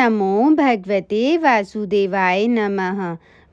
नमो भगवते वासुदेवाय नमः।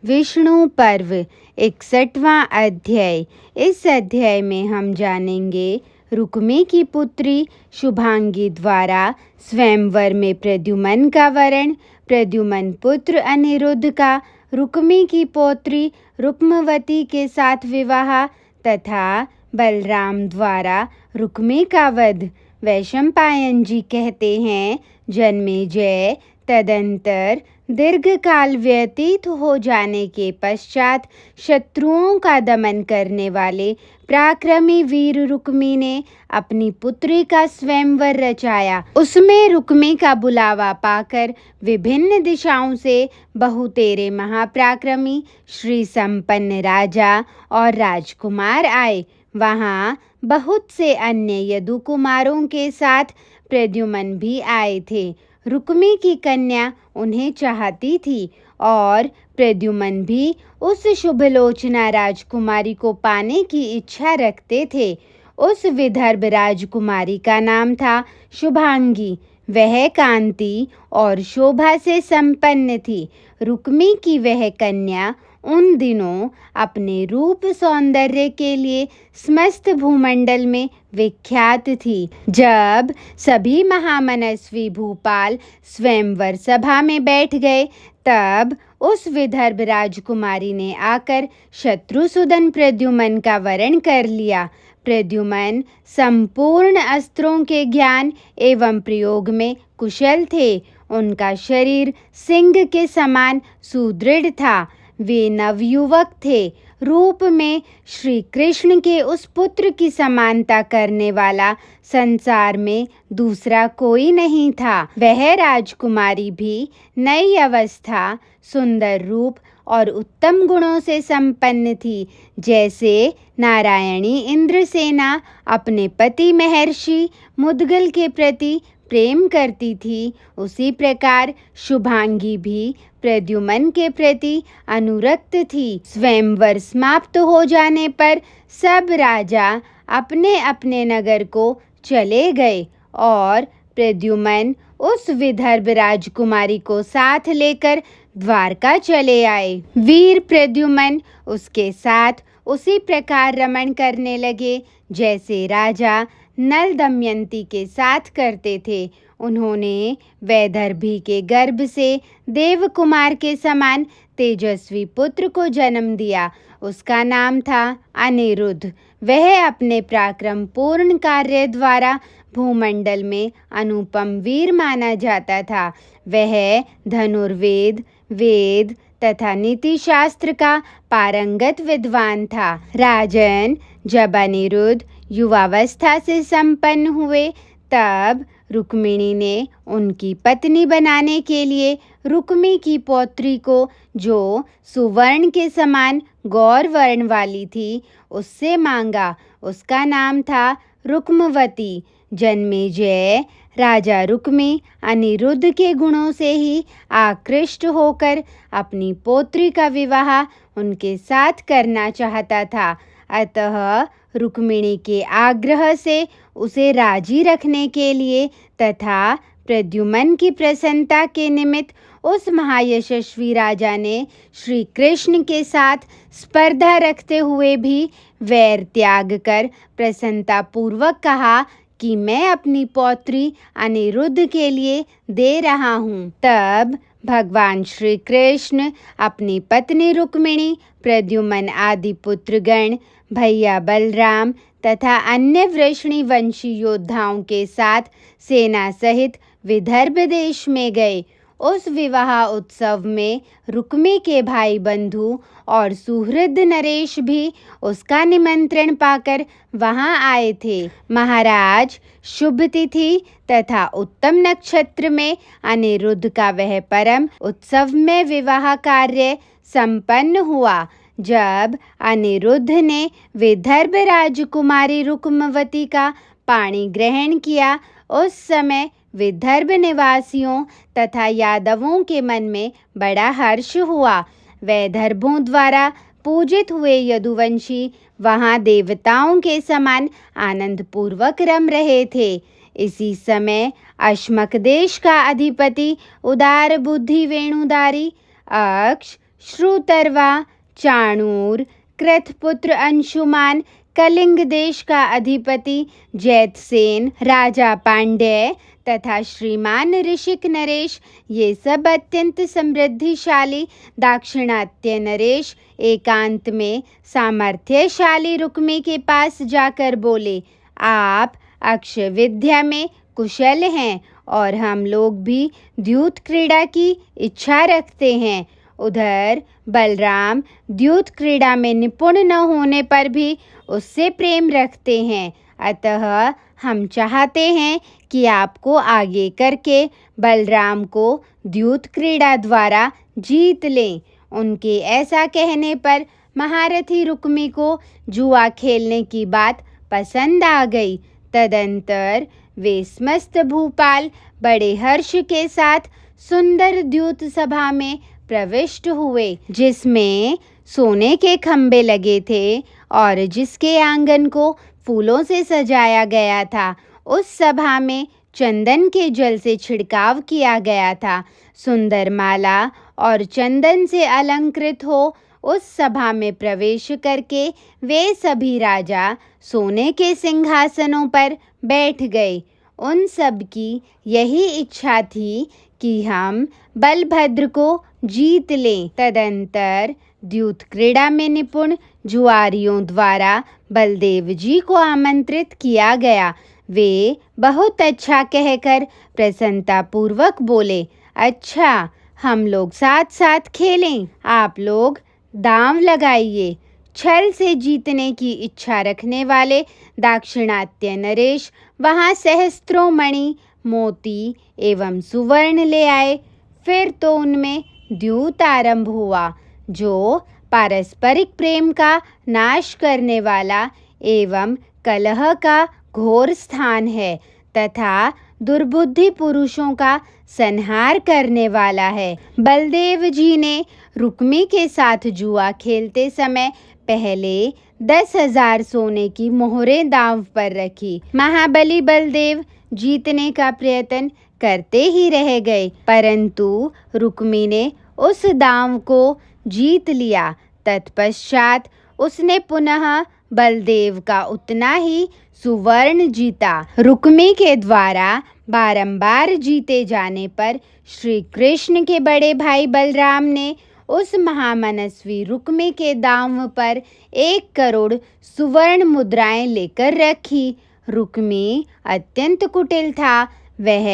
विष्णु पर्व 61वां अध्याय। इस अध्याय में हम जानेंगे रुक्मी की पुत्री शुभांगी द्वारा स्वयंवर में प्रद्युम्न का वरण, प्रद्युम्न पुत्र अनिरुद्ध का रुक्मी की पौत्री रुक्मवती के साथ विवाह तथा बलराम द्वारा रुक्मी का वध। वैशंपायन जी कहते हैं, जन्मेजय तदंतर दीर्घ काल व्यतीत हो जाने के पश्चात शत्रुओं का दमन करने वाले पराक्रमी वीर रुक्मी ने अपनी पुत्री का स्वयंवर रचाया। उसमें रुक्मी का बुलावा पाकर विभिन्न दिशाओं से बहुतेरे महापराक्रमी श्री संपन्न राजा और राजकुमार आए। वहाँ बहुत से अन्य यदु कुमारों के साथ प्रद्युम्न भी आए थे। रुक्मी की कन्या उन्हें चाहती थी और प्रद्युम्न भी उस शुभलोचना राजकुमारी को पाने की इच्छा रखते थे। उस विदर्भ राजकुमारी का नाम था शुभांगी। वह कांति और शोभा से संपन्न थी। रुक्मी की वह कन्या उन दिनों अपने रूप सौंदर्य के लिए समस्त भूमंडल में विख्यात थी। जब सभी महामनस्वी भूपाल स्वयंवर सभा में बैठ गए, तब उस विदर्भ राजकुमारी ने आकर शत्रुसूदन प्रद्युम्न का वरण कर लिया। प्रद्युम्न संपूर्ण अस्त्रों के ज्ञान एवं प्रयोग में कुशल थे। उनका शरीर सिंह के समान सुदृढ़ था। वे नवयुवक थे। रूप में श्री कृष्ण के उस पुत्र की समानता करने वाला संसार में दूसरा कोई नहीं था। वह राजकुमारी भी नई अवस्था, सुंदर रूप और उत्तम गुणों से संपन्न थी। जैसे नारायणी इंद्रसेना अपने पति महर्षि मुद्गल के प्रति प्रेम करती थी, उसी प्रकार शुभांगी भी प्रद्युम्न के प्रति अनुरक्त थी। स्वयंवर समाप्त हो जाने पर सब राजा अपने अपने नगर को चले गए और प्रद्युम्न उस विदर्भ राजकुमारी को साथ लेकर द्वारका चले आए। वीर प्रद्युम्न उसके साथ उसी प्रकार रमण करने लगे जैसे राजा नल दमयंती के साथ करते थे। उन्होंने वैदर्भी के गर्भ से देव कुमार के समान तेजस्वी पुत्र को जन्म दिया। उसका नाम था अनिरुद्ध। वह अपने पराक्रम पूर्ण कार्य द्वारा भूमंडल में अनुपम वीर माना जाता था। वह धनुर्वेद, वेद तथा नीति शास्त्र का पारंगत विद्वान था। राजन, जब अनिरुद्ध युवावस्था से संपन्न हुए, तब रुक्मिणी ने उनकी पत्नी बनाने के लिए रुक्मी की पौत्री को, जो सुवर्ण के समान गौर वर्ण वाली थी, उससे मांगा। उसका नाम था रुक्मवती। जन्मेजय राजा रुक्मी अनिरुद्ध के गुणों से ही आकृष्ट होकर अपनी पौत्री का विवाह उनके साथ करना चाहता था। अतः रुक्मिणी के आग्रह से उसे राजी रखने के लिए तथा प्रद्युम्न की प्रसन्नता के निमित्त उस महायशस्वी राजा ने श्री कृष्ण के साथ स्पर्धा रखते हुए भी वैर त्याग कर प्रसन्नता पूर्वक कहा कि मैं अपनी पौत्री अनिरुद्ध के लिए दे रहा हूँ। तब भगवान श्री कृष्ण अपनी पत्नी रुक्मिणी, प्रद्युम्न आदि पुत्रगण, भैया बलराम तथा अन्य वृषणी वंशी योद्धाओं के साथ सेना सहित विदर्भ देश में गए। उस विवाह उत्सव में रुक्मी के भाई बंधु और सुहृद नरेश भी उसका निमंत्रण पाकर वहां आए थे। महाराज, शुभ तिथि तथा उत्तम नक्षत्र में अनिरुद्ध का वह परम उत्सव में विवाह कार्य संपन्न हुआ। जब अनिरुद्ध ने विदर्भ राजकुमारी रुक्मवती का पाणी ग्रहण किया, उस समय विदर्भ निवासियों तथा यादवों के मन में बड़ा हर्ष हुआ। वैदर्भों द्वारा पूजित हुए यदुवंशी वहाँ देवताओं के समान आनंद पूर्वक रम रहे थे। इसी समय अश्मक देश का अधिपति उदार बुद्धि वेणुधारी अक्ष, श्रुतर्वा, चाणूर, कृतपुत्र अंशुमान, कलिंग देश का अधिपति जैतसेन, राजा पांड्य तथा श्रीमान ऋषिक नरेश, ये सब अत्यंत समृद्धिशाली दाक्षिणात्य नरेश एकांत में सामर्थ्यशाली रुक्मी के पास जाकर बोले, आप अक्ष विद्या में कुशल हैं और हम लोग भी द्यूत क्रीड़ा की इच्छा रखते हैं। उधर बलराम द्यूत क्रीड़ा में निपुण न होने पर भी उससे प्रेम रखते हैं, अतः हम चाहते हैं कि आपको आगे करके बलराम को द्यूत क्रीड़ा द्वारा जीत लें। उनके ऐसा कहने पर महारथी रुक्मी को जुआ खेलने की बात पसंद आ गई। तदंतर वे समस्त भूपाल बड़े हर्ष के साथ सुंदर द्यूत सभा में प्रविष्ट हुए, जिसमें सोने के खंबे लगे थे और जिसके आंगन को फूलों से सजाया गया था। उस सभा में चंदन के जल से छिड़काव किया गया था। सुंदर माला और चंदन से अलंकृत हो उस सभा में प्रवेश करके वे सभी राजा सोने के सिंहासनों पर बैठ गए। उन सब की यही इच्छा थी कि हम बलभद्र को जीत लें। तदंतर द्यूत क्रीड़ा में निपुण जुआरियों द्वारा बलदेव जी को आमंत्रित किया गया। वे बहुत अच्छा कहकर प्रसन्नता पूर्वक बोले, अच्छा हम लोग साथ साथ खेलें। आप लोग दांव लगाइए। छल से जीतने की इच्छा रखने वाले दाक्षिणात्य नरेश वहाँ सहस्त्रों मणि, मोती एवं सुवर्ण ले आए। फिर तो उनमें द्यूत आरंभ हुआ, जो पारस्परिक प्रेम का नाश करने वाला एवं कलह का घोर स्थान है तथा दुर्बुद्धि पुरुषों का संहार करने वाला है। बलदेव जी ने रुक्मी के साथ जुआ खेलते समय पहले 10,000 सोने की मोहरें दांव पर रखी। महाबली बलदेव जीतने का प्रयत्न करते ही रह गए, परंतु रुक्मी ने उस दांव को जीत लिया। तत्पश्चात उसने पुनः बलदेव का उतना ही सुवर्ण जीता। रुक्मी के द्वारा बारंबार जीते जाने पर श्री कृष्ण के बड़े भाई बलराम ने उस महामनस्वी रुक्मी के दांव पर 1 करोड़ सुवर्ण मुद्राएं लेकर रखी। रुक्मी अत्यंत कुटिल था। वह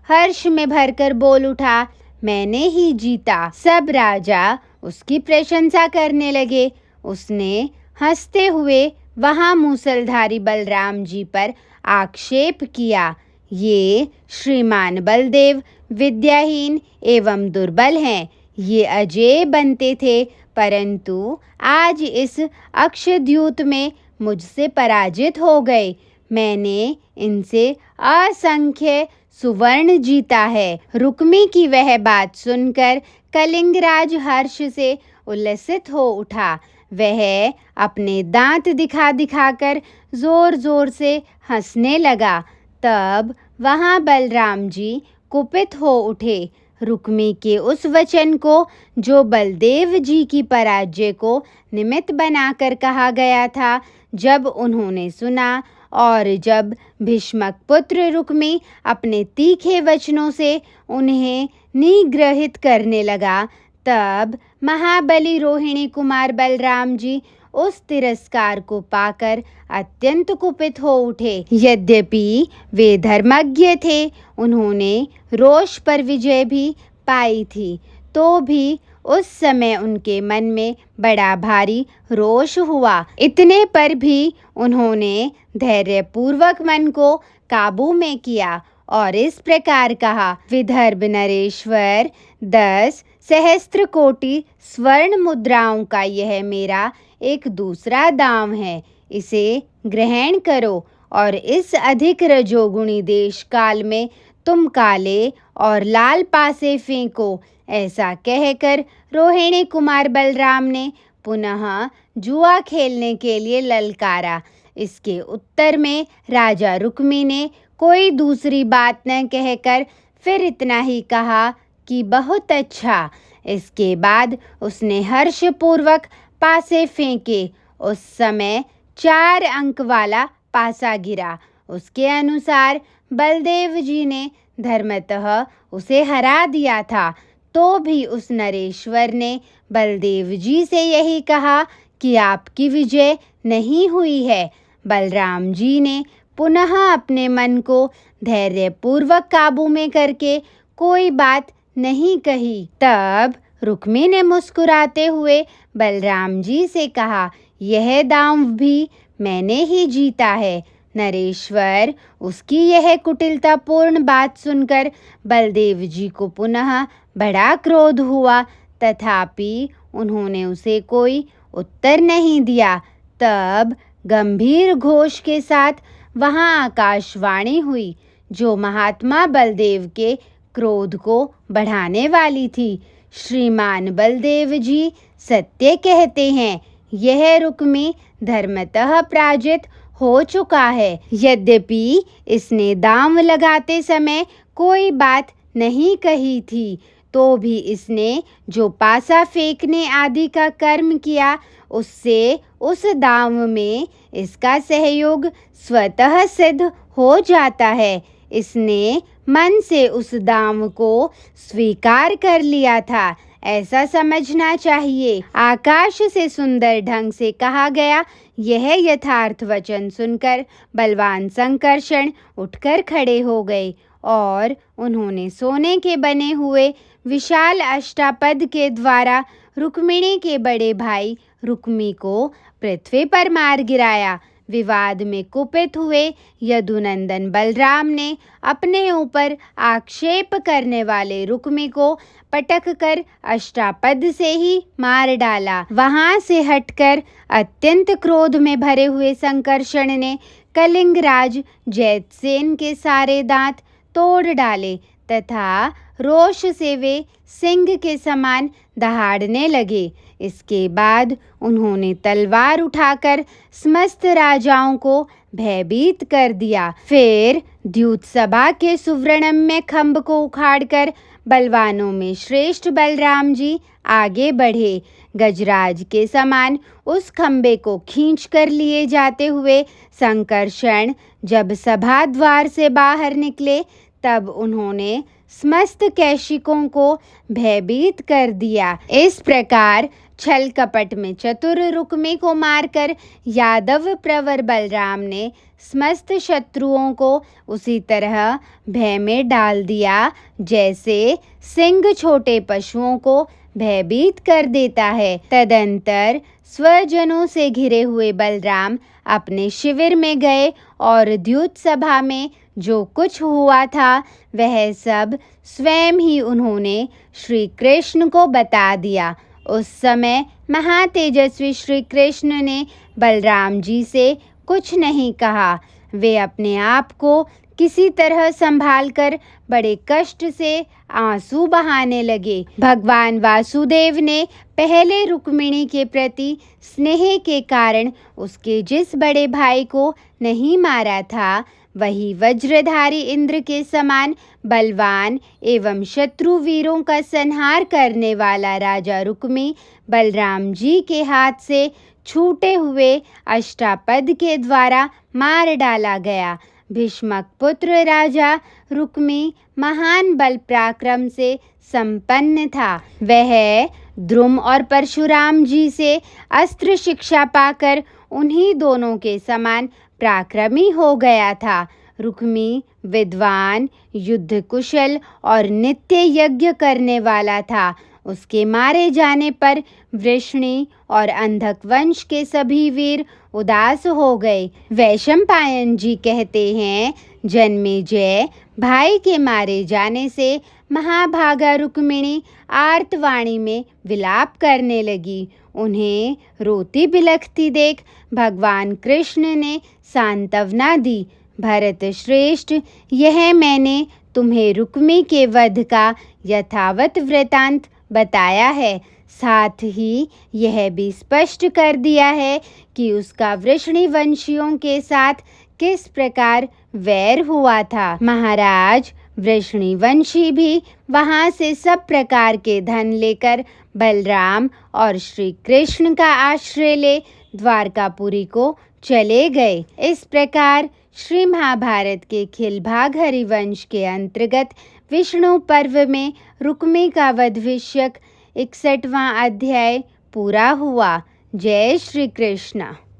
हर्ष में भरकर बोल उठा, मैंने ही जीता। सब राजा उसकी प्रशंसा करने लगे। उसने हंसते हुए वहाँ मूसलधारी बलराम जी पर आक्षेप किया, ये श्रीमान बलदेव विद्याहीन एवं दुर्बल हैं। ये अजेय बनते थे, परंतु आज इस अक्षद्यूत में मुझसे पराजित हो गए। मैंने इनसे असंख्य सुवर्ण जीता है। रुक्मी की वह बात सुनकर कलिंगराज हर्ष से उल्लसित हो उठा। वह अपने दांत दिखा दिखाकर जोर जोर से हंसने लगा। तब वहाँ बलराम जी कुपित हो उठे। रुक्मी के उस वचन को, जो बलदेव जी की पराजय को निमित्त बनाकर कहा गया था, जब उन्होंने सुना और जब भीष्मक पुत्र रुक्मी अपने तीखे वचनों से उन्हें निग्रहित करने लगा, तब महाबली रोहिणी कुमार बलराम जी उस तिरस्कार को पाकर अत्यंत कुपित हो उठे। यद्यपि वे धर्मज्ञ थे, उन्होंने रोष पर विजय भी पाई थी, तो भी उस समय उनके मन में बड़ा भारी रोष हुआ। इतने पर भी उन्होंने धैर्यपूर्वक मन को काबू में किया और इस प्रकार कहा, विदर्भ नरेश्वर 10 सहस्त्र कोटि स्वर्ण मुद्राओं का यह मेरा एक दूसरा दांव है। इसे ग्रहण करो और इस अधिक रजोगुणी देश काल में तुम काले और लाल पासे फेंको। ऐसा कहकर रोहिणी कुमार बलराम ने पुनः जुआ खेलने के लिए ललकारा। इसके उत्तर में राजा रुक्मी ने कोई दूसरी बात न कहकर फिर इतना ही कहा कि बहुत अच्छा। इसके बाद उसने हर्षपूर्वक पासे फेंके। उस समय 4 अंक वाला पासा गिरा। उसके अनुसार बलदेव जी ने धर्मतः उसे हरा दिया था। तो भी उस नरेश्वर ने बलदेव जी से यही कहा कि आपकी विजय नहीं हुई है। बलराम जी ने पुनः अपने मन को धैर्यपूर्वक काबू में करके कोई बात नहीं कही। तब रुक्मी ने मुस्कुराते हुए बलराम जी से कहा, यह दांव भी मैंने ही जीता है। नरेश्वर उसकी यह कुटिलतापूर्ण बात सुनकर बलदेव जी को पुनः बड़ा क्रोध हुआ, तथापि उन्होंने उसे कोई उत्तर नहीं दिया। तब गंभीर घोष के साथ वहां आकाशवाणी हुई, जो महात्मा बलदेव के क्रोध को बढ़ाने वाली थी। श्रीमान बलदेव जी सत्य कहते हैं, यह रुक्मी धर्मतः पराजित हो चुका है। यद्यपि इसने दांव लगाते समय कोई बात नहीं कही थी, तो भी इसने जो पासा फेंकने आदि का कर्म किया, उससे उस दांव में इसका सहयोग स्वतः सिद्ध हो जाता है। इसने मन से उस दांव को स्वीकार कर लिया था, ऐसा समझना चाहिए। आकाश से सुंदर ढंग से कहा गया यह यथार्थ वचन सुनकर बलवान संकर्षण उठकर खड़े हो गए और उन्होंने सोने के बने हुए विशाल अष्टापद के द्वारा रुक्मिणी के बड़े भाई रुक्मी को पृथ्वी पर मार गिराया। विवाद में कुपित हुए यदुनंदन बलराम ने अपने ऊपर आक्षेप करने वाले रुक्मी को पटक कर अष्टापद से ही मार डाला। वहां से हटकर अत्यंत क्रोध में भरे हुए संकर्षण ने कलिंगराज जैतसेन के सारे दांत तोड़ डाले तथा रोष से वे सिंह के समान दहाड़ने लगे। इसके बाद उन्होंने तलवार उठाकर समस्त राजाओं को भयभीत कर दिया। फिर द्यूत सभा के सुवर्णमय खंभ को उखाड़कर बलवानों में श्रेष्ठ बलराम जी आगे बढ़े। गजराज के समान उस खंभे को खींच कर लिए जाते हुए संकर्षण जब सभा द्वार से बाहर निकले, तब उन्होंने समस्त कैशिकों को भयभीत कर दिया। इस प्रकार छल कपट में चतुर रुक्मी को मारकर यादव प्रवर बलराम ने समस्त शत्रुओं को उसी तरह भय में डाल दिया, जैसे सिंह छोटे पशुओं को भयभीत कर देता है। तदंतर स्वजनों से घिरे हुए बलराम अपने शिविर में गए और द्यूत सभा में जो कुछ हुआ था वह सब स्वयं ही उन्होंने श्री कृष्ण को बता दिया। उस समय महातेजस्वी श्री कृष्ण ने बलराम जी से कुछ नहीं कहा। वे अपने आप को किसी तरह संभालकर बड़े कष्ट से आंसू बहाने लगे। भगवान वासुदेव ने पहले रुक्मिणी के प्रति स्नेह के कारण उसके जिस बड़े भाई को नहीं मारा था, वही वज्रधारी इंद्र के समान बलवान एवं शत्रु वीरों का संहार करने वाला राजा रुक्मी बलराम जी के हाथ से छूटे हुए अष्टापद के द्वारा मार डाला गया। भीष्मक पुत्र राजा रुक्मी महान बल पराक्रम से संपन्न था। वह द्रुम और परशुराम जी से अस्त्र शिक्षा पाकर उन्हीं दोनों के समान पराक्रमी हो गया था। रुक्मी विद्वान, युद्ध कुशल और नित्य यज्ञ करने वाला था। उसके मारे जाने पर वृष्णि और अंधक वंश के सभी वीर उदास हो गए। वैशंपायन जी कहते हैं, जन्मेजय भाई के मारे जाने से महाभागा रुक्मिणी आर्तवाणी में विलाप करने लगी। उन्हें रोती बिलखती देख भगवान कृष्ण ने सांत्वना दी। भरत श्रेष्ठ, यह मैंने तुम्हें रुक्मी के वध का यथावत वृतांत बताया है। साथ ही यह भी स्पष्ट कर दिया है कि उसका वृष्णि वंशियों के साथ किस प्रकार वैर हुआ था। महाराज वृष्णिवंशी भी वहां से सब प्रकार के धन लेकर बलराम और श्री कृष्ण का आश्रय ले द्वारकापुरी को चले गए। इस प्रकार श्री महाभारत के खिलभाग हरिवंश के अंतर्गत विष्णु पर्व में रुक्मी का वध विषयक 61वां अध्याय पूरा हुआ। जय श्री कृष्ण।